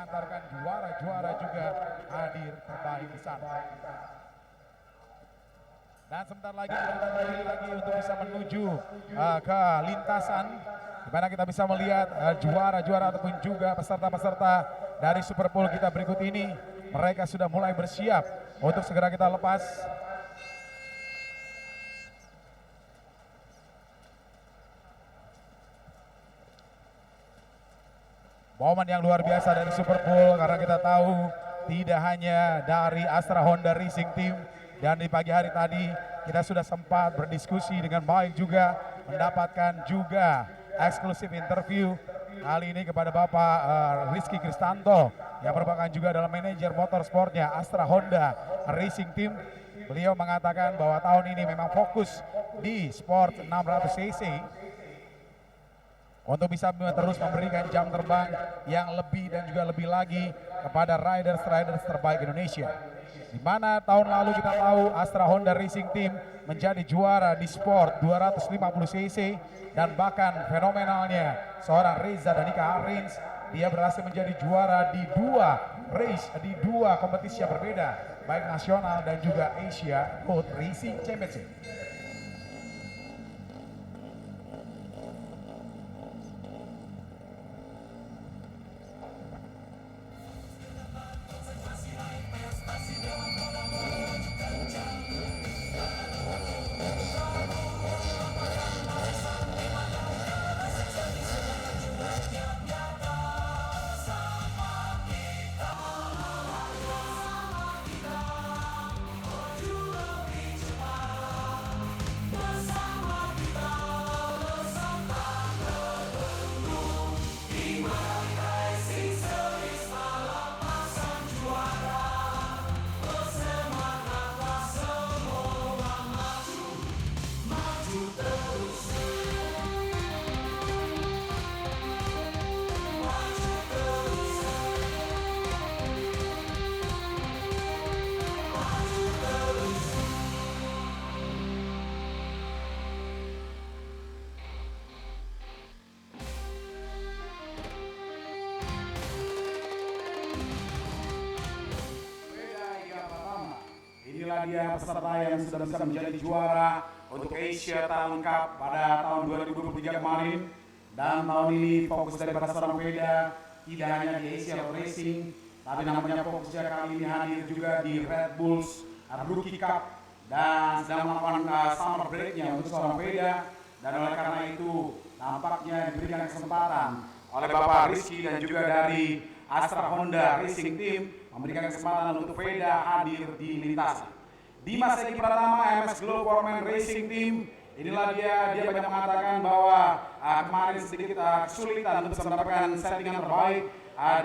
mengantarkan juara-juara juga hadir terbaik di sana. Dan sebentar lagi kita lagi untuk bisa menuju ke lintasan, di mana kita bisa melihat juara-juara ataupun juga peserta-peserta dari Super Bowl kita berikut ini. Mereka sudah mulai bersiap untuk segera kita lepas. Momen yang luar biasa dari Super Bowl, karena kita tahu tidak hanya dari Astra Honda Racing Team, dan di pagi hari tadi kita sudah sempat berdiskusi dengan baik juga, mendapatkan juga eksklusif interview kali ini kepada Bapak Rizky Kristanto yang merupakan juga adalah manajer motorsportnya Astra Honda Racing Team. Beliau mengatakan bahwa tahun ini memang fokus di sport 600cc untuk bisa terus memberikan jam terbang yang lebih dan juga lebih lagi kepada riders terbaik Indonesia. Di mana tahun lalu kita tahu Astra Honda Racing Team menjadi juara di sport 250cc, dan bahkan fenomenalnya seorang Reza Danika Arins, dia berhasil menjadi juara di dua kompetisi yang berbeda, baik nasional dan juga Asia Road Racing Championship. Inilah dia peserta yang sudah bisa menjadi juara untuk Asia Talent Cup pada tahun 2023 kemarin. Dan tahun ini fokus daripada seorang Veda tidak hanya di Asia Road Racing, tapi namanya fokusnya kali ini hadir juga di Red Bulls Rookie Cup dan sedang melakukan summer break-nya untuk seorang Veda. Dan oleh karena itu nampaknya diberikan kesempatan oleh Bapak Rizky dan juga dari Astra Honda Racing Team memberikan kesempatan untuk Veda hadir di lintasan. Dimas Eki Pratama, MS Glow Foreman Racing Team, inilah dia banyak mengatakan bahwa kemarin sedikit kesulitan untuk mendapatkan settingan terbaik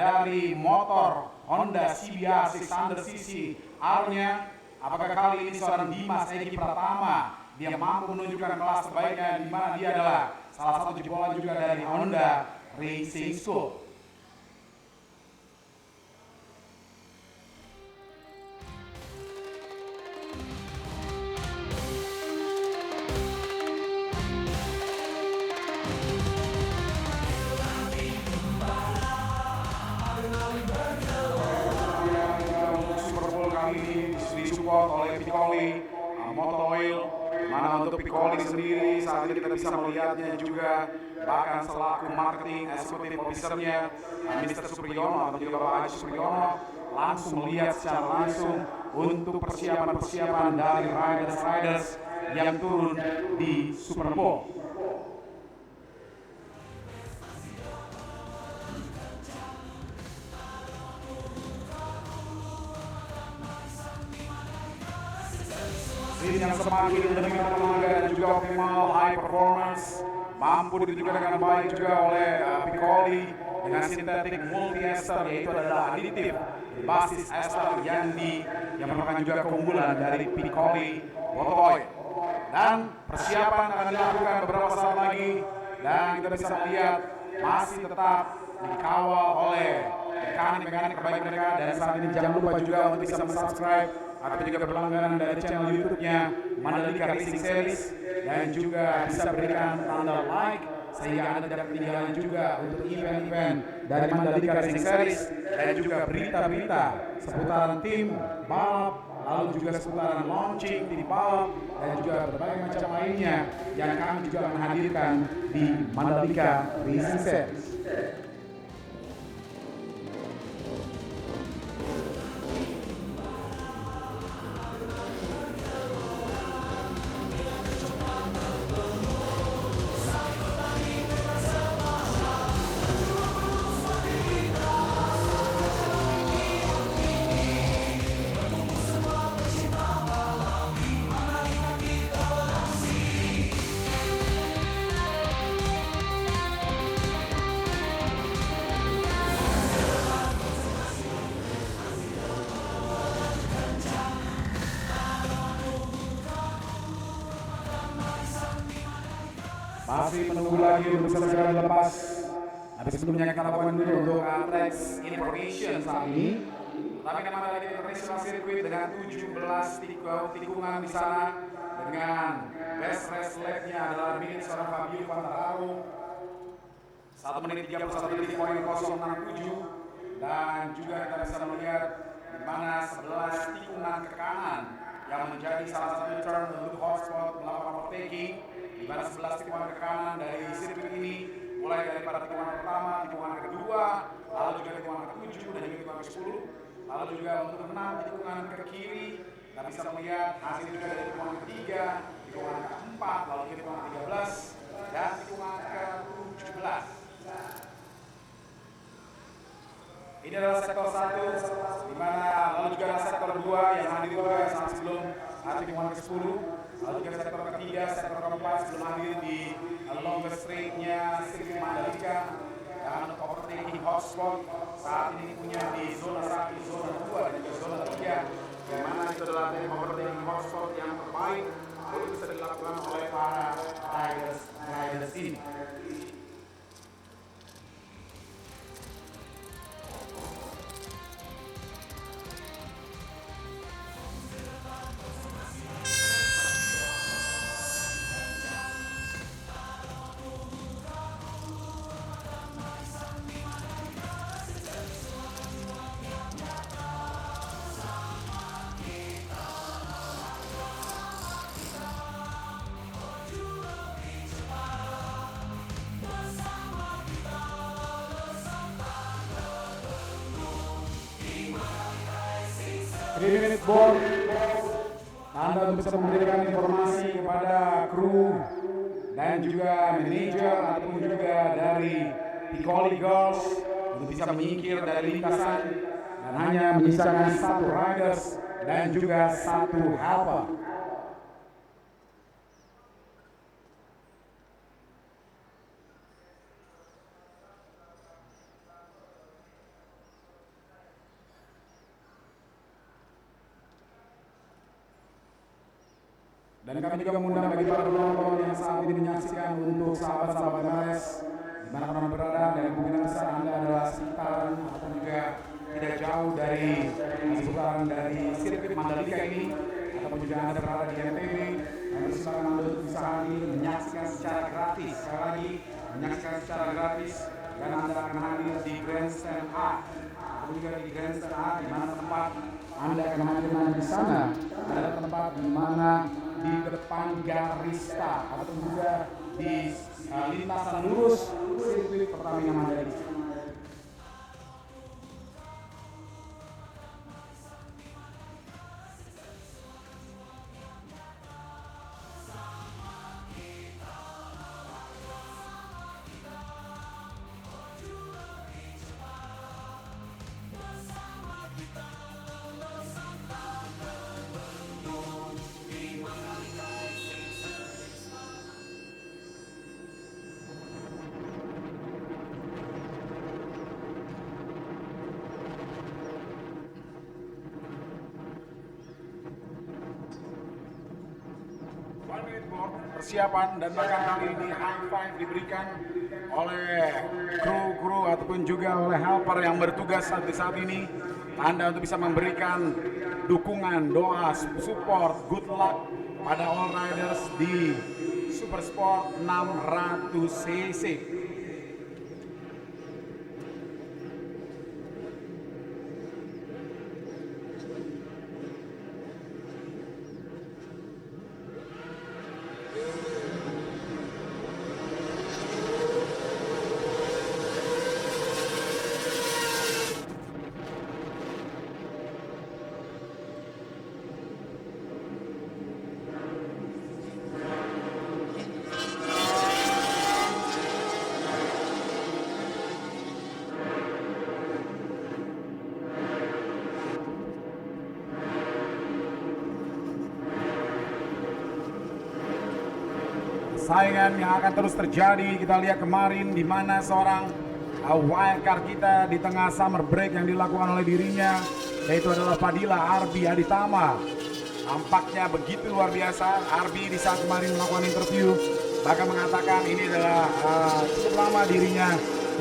dari motor Honda CBR 600cc R-nya. Apakah kali ini seorang Dimas Eki Pratama dia mampu menunjukkan kelas terbaiknya, di mana dia adalah salah satu jebolan juga dari Honda Racing School. Disupport oleh Piccoli Motor Oil, mana untuk Piccoli sendiri saat ini kita bisa melihatnya juga, bahkan selaku marketing eksekutif officernya Mr. Supriyono atau juga Bapak Haji Supriyono langsung melihat secara langsung untuk persiapan dari riders yang turun di Super Bowl. Tim yang semakin demi tenaga dan juga optimal high performance mampu ditunjukkan dengan baik juga oleh Piccoli dengan sintetik multi ester, yaitu adalah aditif basis ester yang merupakan juga keunggulan dari Piccoli Motor Oil. Dan persiapan akan dilakukan beberapa saat lagi, dan kita bisa melihat masih tetap dikawal oleh mekanik terbaik mereka. Dan saat ini jangan lupa juga untuk bisa subscribe atau juga berlangganan dari channel YouTube-nya Mandalika Racing Series, dan juga bisa berikan tanda like sehingga Anda tidak ketinggalan juga untuk event-event dari Mandalika Racing Series dan juga berita-berita seputaran tim balap, lalu juga seputaran launching tim balap dan juga berbagai macam lainnya yang kami juga menghadirkan di Mandalika Racing Series. Masih menunggu lagi untuk bisa segera dilepas. Tapi sebelumnya kita lakukan dulu untuk tracks information saat ini. Tapi nama dari International Circuit dengan 17 tikungan di sana dengan best race lap-nya adalah milik seorang Fabio Quartararo 1 menit 31.067 dan juga kita bisa melihat di mana 11 tikungan ke kanan yang menjadi salah satu turn untuk hotspot melakukan overtaking. Di mana 11 tikungan ke kanan dari sirkuit ini mulai dari pada tikungan pertama, tikungan kedua, lalu juga tikungan ke-7 dan juga tikungan ke-10, lalu juga untuk 6 tikungan ke kiri. Kita bisa melihat hasil juga dari tikungan ketiga, tikungan ke-4, lalu juga tikungan ke-13 dan tikungan ke-17. Ini adalah sektor 1, di mana lalu juga ada sektor 2 yang hadir juga saat sebelum tikungan ke-10. Lalu juga sektor ketiga, sektor keempat sebelum hadir di longer straight-nya sirkuit Mandalika dan overtaking hotspot saat ini punya di zona 1, zona 2 dan juga zona 3 yang mana itu adalah overtaking hotspot yang terbaik untuk bisa dilakukan oleh para riders ini. Minute board, Anda untuk bisa memberikan informasi kepada kru dan juga manajer ataupun juga dari Piccoli Girls untuk bisa menyingkir dari lintasan dan hanya menyisakan 1 riders dan juga 1 helper. Dan kami juga mengundang bagi para penonton yang saat ini menyaksikan untuk sahabat-sahabat MLS di mana Anda berada dan kemungkinan besar Anda adalah sekitaran atau juga tidak jauh dari seputaran dari sirkuit Mandalika ini ataupun juga Anda berada di NTB. Kami silakan Anda untuk bisa hadir menyaksikan secara gratis. Sekali lagi menyaksikan secara gratis dan Anda akan hadir di Grandstand A atau juga di Grandstand A di mana tempat Anda akan hadir di sana adalah tempat di mana di depan garis start atau juga di lintasan lurus sirkuit Pertamina Mandalika. Persiapan dan bahkan kali ini high five diberikan oleh kru ataupun juga oleh helper yang bertugas saat ini. Anda untuk bisa memberikan dukungan, doa, support, good luck pada all riders di Super Sport 600 cc. Saingan yang akan terus terjadi, kita lihat kemarin di mana seorang wildcard kita di tengah summer break yang dilakukan oleh dirinya, yaitu adalah Fadila Arbi Aditama. Nampaknya begitu luar biasa. Arbi di saat kemarin melakukan interview bahkan mengatakan ini adalah cukup lama dirinya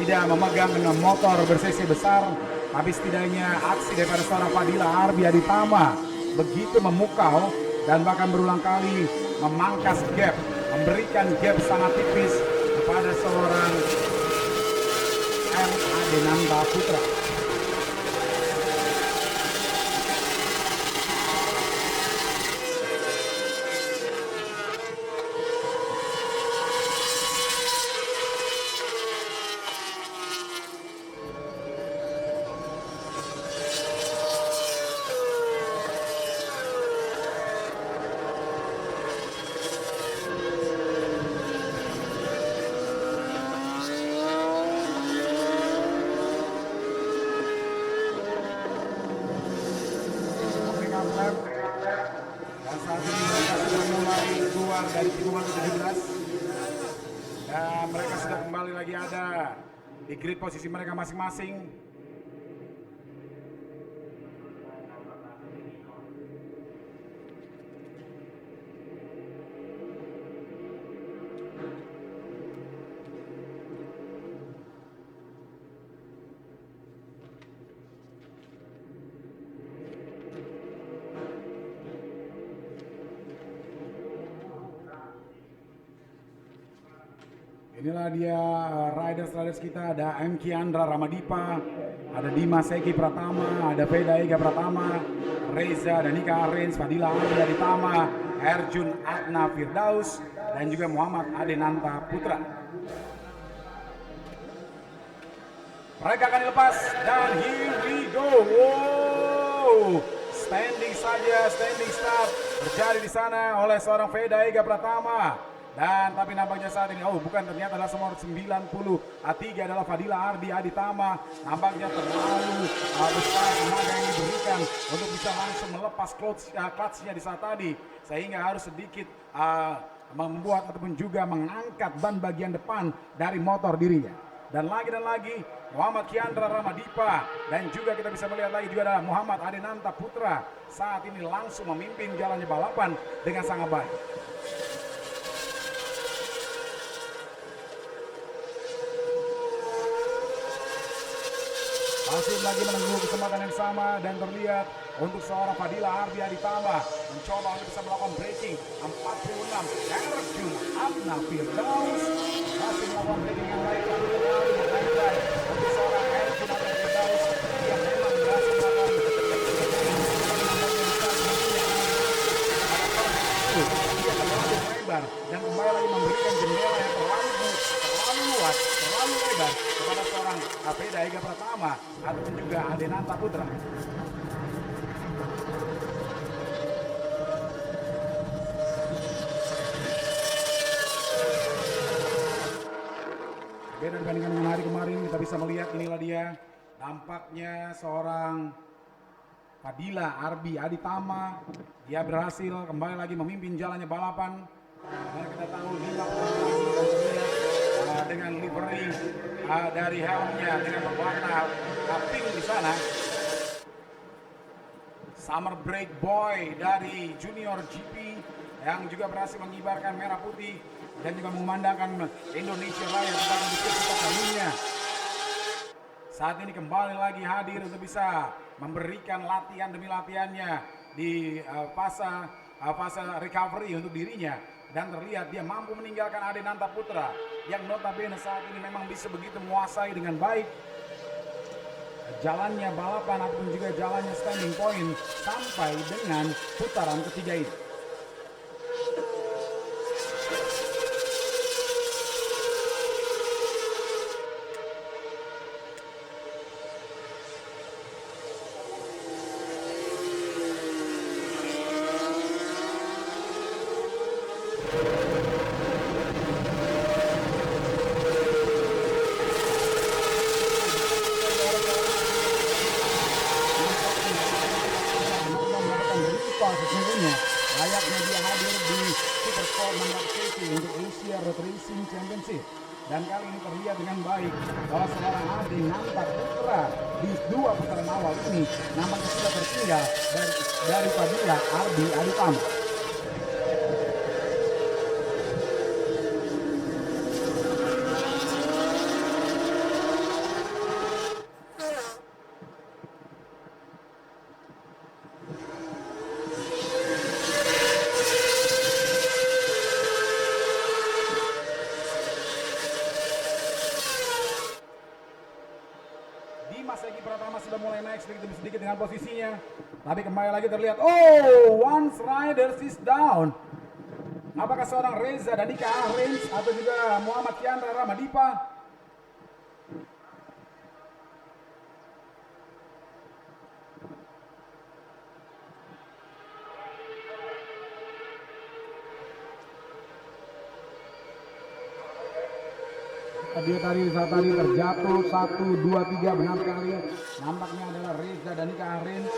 tidak memegang dengan motor ber-cc besar, tapi setidaknya aksi daripada seorang Fadila Arbi Aditama begitu memukau dan bahkan berulang kali memangkas gap, memberikan gap sangat tipis kepada seorang M. Adenanta Putra. Dan saat ini mereka sudah mulai keluar dari tikungan ke-17 dan mereka sudah kembali lagi ada di grid posisi mereka masing-masing. Inilah dia riders kita, ada M. Kiandra Ramadipa, ada Dimas Eki Pratama, ada Veda Ega Pratama, Reza dan Nika Arens, Fadila Arbi Aditama, Erjun Adna Firdaus, dan juga Muhammad Adenanta Putra. Mereka akan dilepas dan here we go. Wow. Standing saja, standing start terjadi di sana oleh seorang Veda Ega Pratama. Dan tapi nampaknya saat ini, bukan, ternyata adalah nomor 93 adalah Fadila Arbi Aditama. Nampaknya terlalu besar tenaga yang diberikan untuk bisa langsung melepas clutch-nya di saat tadi, sehingga harus sedikit membuat ataupun juga mengangkat ban bagian depan dari motor dirinya. Dan lagi Muhammad Kiandra Ramadipa dan juga kita bisa melihat lagi juga adalah Muhammad Adenanta Putra saat ini langsung memimpin jalannya balapan dengan sangat baik. Masih lagi menunggu kesempatan yang sama dan terlihat untuk seorang Fadila Arbi Aditama mencoba untuk bisa melakukan braking 46. Erjun Adna Firdaus masih melakukan braking yang baik untuk seorang Erjun Adna Firdaus yang memang berhasil melakukan lebar dan kembali lagi memberikan jendela yang terlalu luas, terlalu lebar kepada seorang Veda Ega Pratama ataupun juga Adenanta Putra. Beda dibandingkan dengan hari kemarin, kita bisa melihat inilah dia tampaknya seorang Fadila Arbi Aditama. Dia berhasil kembali lagi memimpin jalannya balapan. Dan kita tahu lima dengan livery dari helmnya dengan berwarna pink di sana. Summer Break Boy dari Junior GP yang juga berhasil mengibarkan merah putih dan juga memandangkan Indonesia Raya sebagai bukti kalinya. Saat ini kembali lagi hadir untuk bisa memberikan latihan demi latihannya di fase recovery untuk dirinya. dan terlihat dia mampu meninggalkan Ade Nanta Putra yang notabene saat ini memang bisa begitu menguasai dengan baik jalannya balapan ataupun juga jalannya standing point sampai dengan putaran ketiga ini. Sesungguhnya layaknya dia hadir di Super Sport Mandalika City untuk Asia Road Racing Championship, dan kali ini terlihat dengan baik bahwa seorang Ade Nanta Putra di dua putaran awal ini nampaknya sudah tertinggal dari Fadila Ardi Aditama. Dimas Egi Pratama sudah mulai naik sedikit demi sedikit dengan posisinya, tapi kembali lagi terlihat, one rider is down. Apakah seorang Reza Danika Ahrens atau juga Muhammad Chandra Ramadipa? Dia saat tadi terjatuh 1, 2, 3 benar sekali. Nampaknya adalah Reza Danika Ahrens.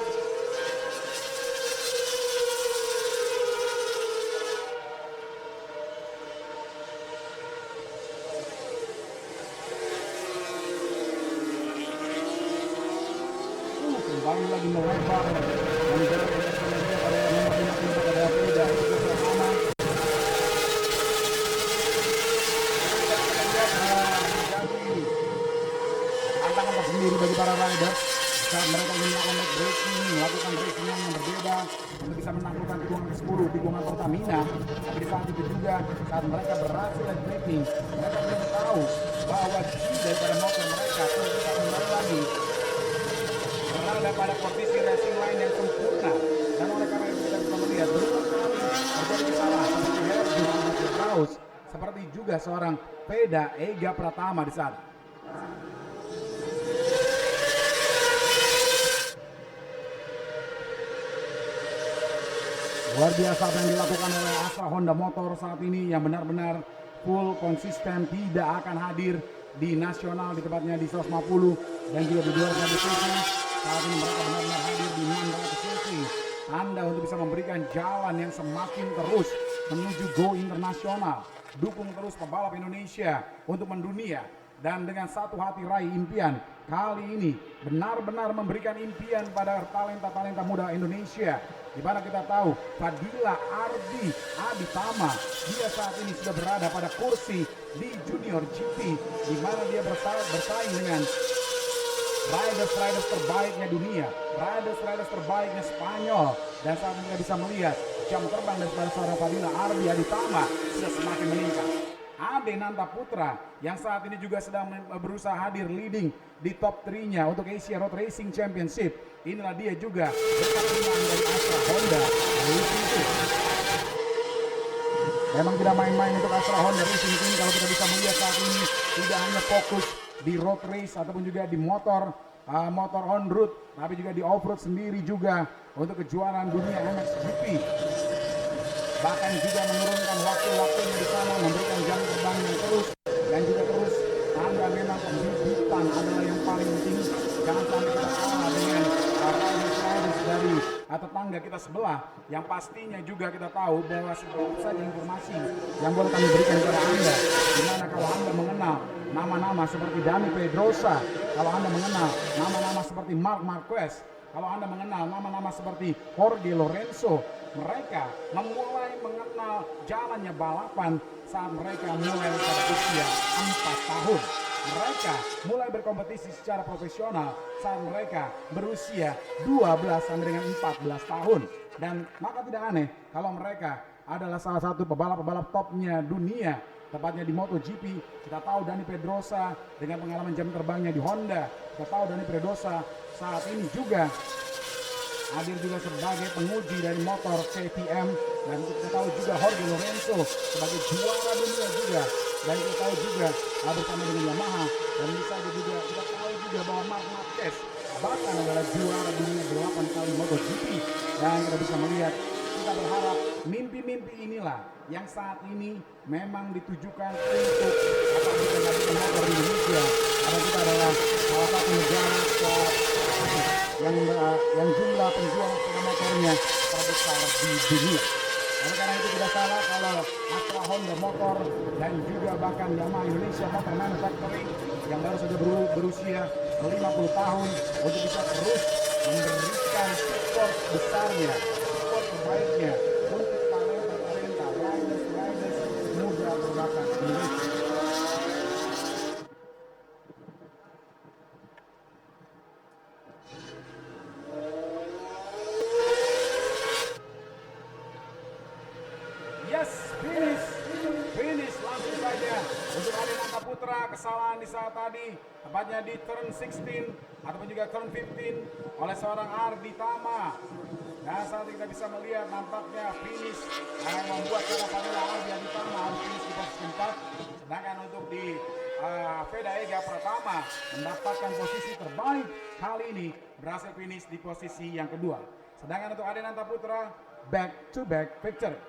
Kembali lagi melebar dan jarak yang pada nomor 54 ada Feda juga bersama. Tantangan tersendiri bagi para rider saat mereka ingin melakukan racing yang berbeda untuk bisa menaklukkan tikungan ke-10 tikungan Pertamina. Tapi di saat itu juga saat mereka berhasil braking, mereka belum tahu bahwa G daripada motor mereka terus kembali lagi berada pada posisi racing line yang sempurna, dan oleh karena itu kita bisa melihat berulang kali terjadi kesalahan seperti Herjun Kraus, seperti juga seorang Feda Ega Pratama di sana. Luar biasa apa yang dilakukan oleh Astra Honda Motor saat ini, yang benar-benar full konsisten, tidak akan hadir di nasional, di tempatnya di 150 dan juga di 200 cc. Saat ini mereka benar-benar hadir di 600 cc. Tanda untuk bisa memberikan jalan yang semakin terus menuju go internasional. Dukung terus pebalap Indonesia untuk mendunia, dan dengan satu hati raih impian kali ini benar-benar memberikan impian pada talenta-talenta muda Indonesia, di mana kita tahu Fadila Ardi Aditama dia saat ini sudah berada pada kursi di Junior GP, di mana dia bersaing dengan riders terbaiknya dunia, riders terbaiknya Spanyol, dan saat ini kita bisa melihat jam terbang dari seorang Fadila Ardi Aditama sudah semakin meningkat. Ade Nanta Putra yang saat ini juga sedang berusaha hadir leading di top 3-nya untuk Asia Road Racing Championship. Inilah dia juga berkabungan dari Astra Honda Racing Team. Memang tidak main-main untuk Astra Honda Racing Team kalau kita bisa melihat saat ini tidak hanya fokus di road race ataupun juga di motor on road, tapi juga di off road sendiri juga untuk kejuaraan dunia MXGP. Bahkan juga menurunkan waktu-waktunya di sana, memberikan jam terbang yang terus dan juga terus. Tanda memang pembibitan adalah yang paling penting. Jangan sampai kita kalah dengan riders dari tetangga kita sebelah, yang pastinya juga kita tahu bahwa sedikit saja informasi yang boleh kami berikan kepada Anda. Dimana kalau Anda mengenal nama-nama seperti Dani Pedrosa, kalau Anda mengenal nama-nama seperti Marc Marquez, kalau Anda mengenal nama-nama seperti Jorge Lorenzo, mereka memulai mengenal jalannya balapan saat mereka mulai pada usia 4 tahun. Mereka mulai berkompetisi secara profesional saat mereka berusia 12 sampai dengan 14 tahun. Dan maka tidak aneh kalau mereka adalah salah satu pebalap-pebalap topnya dunia, tepatnya di MotoGP. Kita tahu Dani Pedrosa dengan pengalaman jam terbangnya di Honda. Kita tahu Dani Pedrosa saat ini juga hadir juga sebagai penguji dari motor KTM, dan kita tahu juga Jorge Lorenzo sebagai juara dunia juga, dan kita tahu juga bersama dengan Yamaha, dan bisa juga kita tahu juga bahwa Marc Marquez bahkan adalah juara dunia 8 kali MotoGP. Dan kita bisa melihat, kita berharap mimpi-mimpi inilah yang saat ini memang ditujukan untuk bukan motor di Indonesia, karena kita adalah salah satu negara yang jumlah penjual sepeda motornya terbesar di dunia. Oleh karena itu tidak salah kalau Astra Honda Motor dan juga bahkan Yamaha Indonesia Motor Manufacturing yang baru saja berusia 50 tahun untuk bisa terus memberikan support besarnya, support terbaiknya untuk talenta riders muda berbakat Indonesia. Finish langsung saja untuk Adinata Putra. Kesalahan di saat tadi, tepatnya di turn 16 ataupun juga turn 15 oleh seorang Ardi Tama. Dan saat kita bisa melihat nampaknya finish yang membuat para Fadila Ardi Tama harus finish di posisi 4. Sedangkan untuk di Veda Ega Pratama mendapatkan posisi terbaik kali ini, berhasil finish di posisi yang kedua. Sedangkan untuk Adinata Putra back to back victory.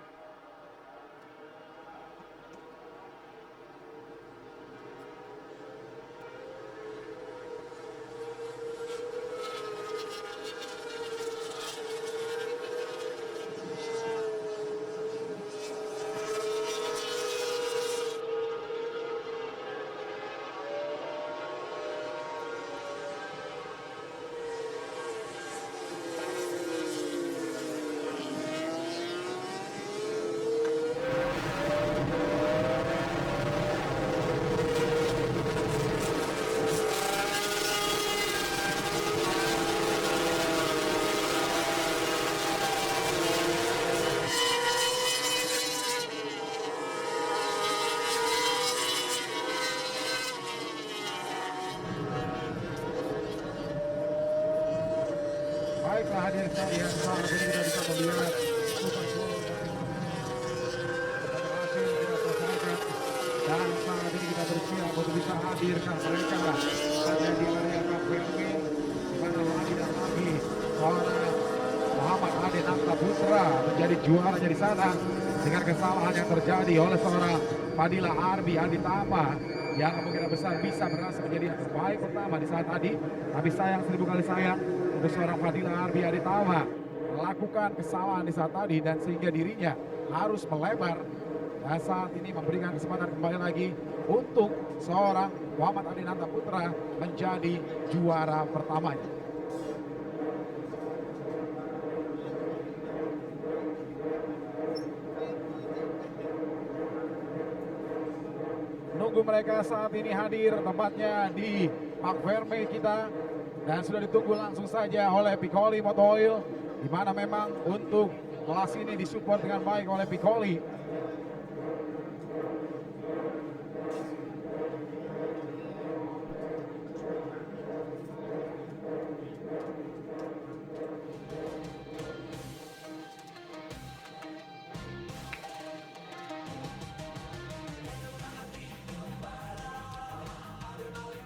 Baiklah hadirin sekalian, saat ini kita bisa melihat Super Bowl berhasil kita selesaikan, dan saat ini kita bersiap untuk bisa hadirkan mereka ada di area KPMG, di mana lagi dan lagi seorang Muhammad Adinata Putra menjadi juaranya di sana dengan kesalahan yang terjadi oleh seorang Fadila Arbi Aditama yang kemungkinan besar bisa berhasil menjadi yang terbaik pertama di saat tadi. Tapi sayang, 1000 kali sayang untuk seorang Fadila Arbi Aditama melakukan kesalahan di saat tadi, dan sehingga dirinya harus melebar, dan saat ini memberikan kesempatan kembali lagi untuk seorang Muhammad Adinata Putra menjadi juara pertamanya. Nunggu mereka saat ini hadir tepatnya di Park Ferme kita, dan sudah ditunggu langsung saja oleh Piccoli Motor Oil, di mana memang untuk kelas ini disupport dengan baik oleh Piccoli.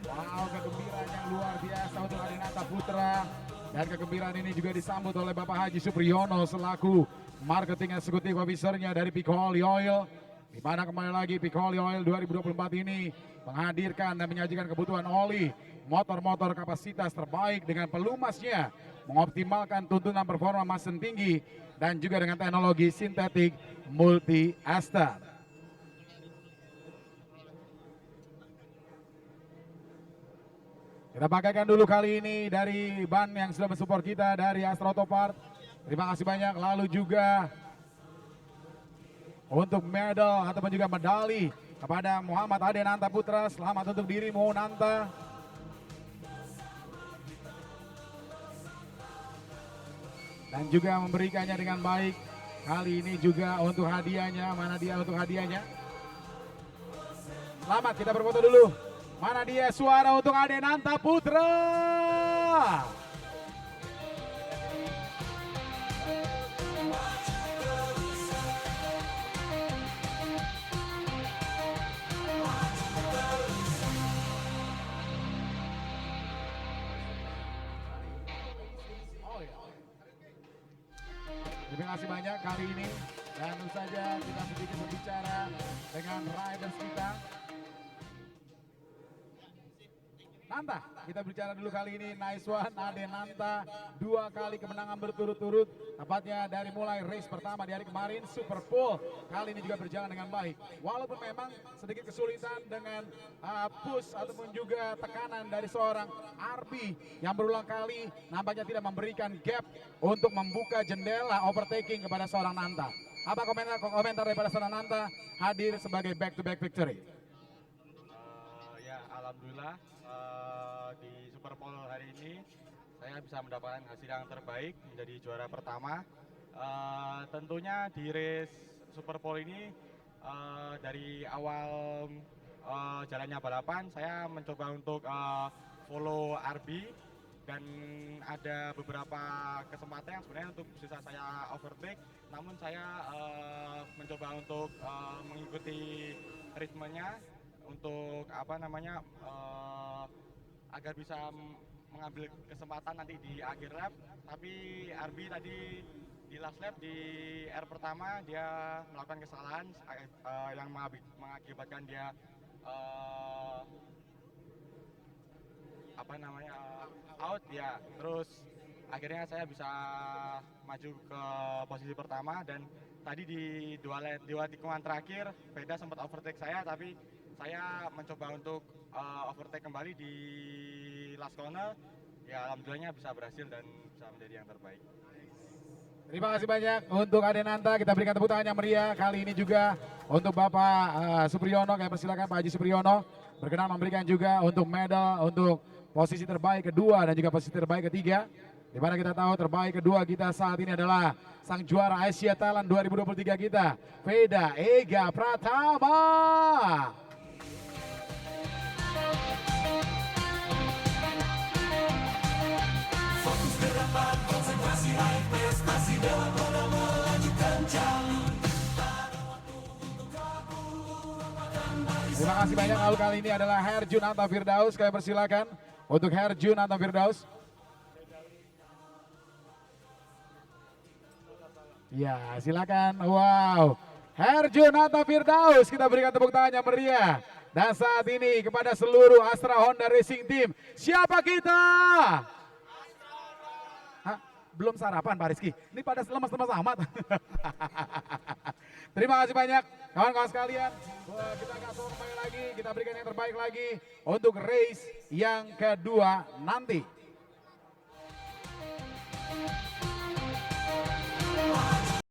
Wow, kegembiraan yang luar biasa untuk Adinata Putra, dan kegembiraan ini juga disambut oleh Bapak Haji Supriyono selaku marketing eksekutif officernya dari Piccoli Oil, di mana kembali lagi Piccoli Oil 2024 ini menghadirkan dan menyajikan kebutuhan oli motor-motor kapasitas terbaik dengan pelumasnya, mengoptimalkan tuntunan performa mesin tinggi, dan juga dengan teknologi sintetik multi ester. Kita pakaikan dulu kali ini dari ban yang sudah mensupport kita dari Astra Auto Part. Terima kasih banyak. Lalu juga untuk medal ataupun juga medali kepada Muhammad Adinata Putra. Selamat untuk dirimu, Nanta. Dan juga memberikannya dengan baik Kali ini juga untuk hadiahnya, mana dia untuk hadiahnya? Selamat, kita berfoto dulu. Mana dia suara untuk Adenanta Putra. Terima kasih banyak kali ini, dan tentu saja kita sedikit berbicara dengan riders kita. Nanta, kita bicara dulu kali ini. Nice one, Adenanta, 2 kali kemenangan berturut-turut, tepatnya dari mulai race pertama di hari kemarin, Super Pole. Kali ini juga berjalan dengan baik. Walaupun memang sedikit kesulitan dengan push ataupun juga tekanan dari seorang Arbi yang berulang kali nampaknya tidak memberikan gap untuk membuka jendela overtaking kepada seorang Nanta. Apa komentar daripada seorang Nanta hadir sebagai back-to-back victory? Ya, alhamdulillah di Super Pole hari ini saya bisa mendapatkan hasil yang terbaik, menjadi juara pertama. Tentunya di race Super Pole ini dari awal jalannya balapan saya mencoba untuk follow Arbi, dan ada beberapa kesempatan yang sebenarnya untuk bisa saya overtake, namun saya mencoba untuk mengikuti ritmenya untuk agar bisa mengambil kesempatan nanti di akhir lap. Tapi Arbi tadi di last lap di R pertama dia melakukan kesalahan yang mengakibatkan dia out ya. Terus akhirnya saya bisa maju ke posisi pertama, dan tadi di dua tikungan terakhir Veda sempat overtake saya, tapi saya mencoba untuk overtake kembali di last corner. Ya, alhamdulillahnya bisa berhasil dan bisa menjadi yang terbaik. Terima kasih banyak untuk Adenanta, kita berikan tepuk tangan yang meriah. Kali ini juga untuk Bapak Supriyono, kami persilakan Pak Haji Supriyono berkenan memberikan juga untuk medal untuk posisi terbaik kedua dan juga posisi terbaik ketiga. Di mana kita tahu terbaik kedua kita saat ini adalah sang juara Asia Talent 2023 kita, Veda Ega Pratama. Fokus ke depan, konsentrasi naik prestasi dalam roda melanjutkan jalur. Terima kasih banyak. Lalu kali ini adalah Herjun Anta Firdaus, kami persilakan untuk Herjun Anta Firdaus. Ya, silakan. Wow, Herjun Anta Firdaus, kita berikan tepuk tangan yang meriah. Dan saat ini kepada seluruh Astra Honda Racing Team, siapa kita? Hah? Belum sarapan Pak Rizky, ini pada lemas-lemas amat. Terima kasih banyak kawan-kawan sekalian. Kita akan kembali lagi, kita berikan yang terbaik lagi untuk race yang kedua nanti.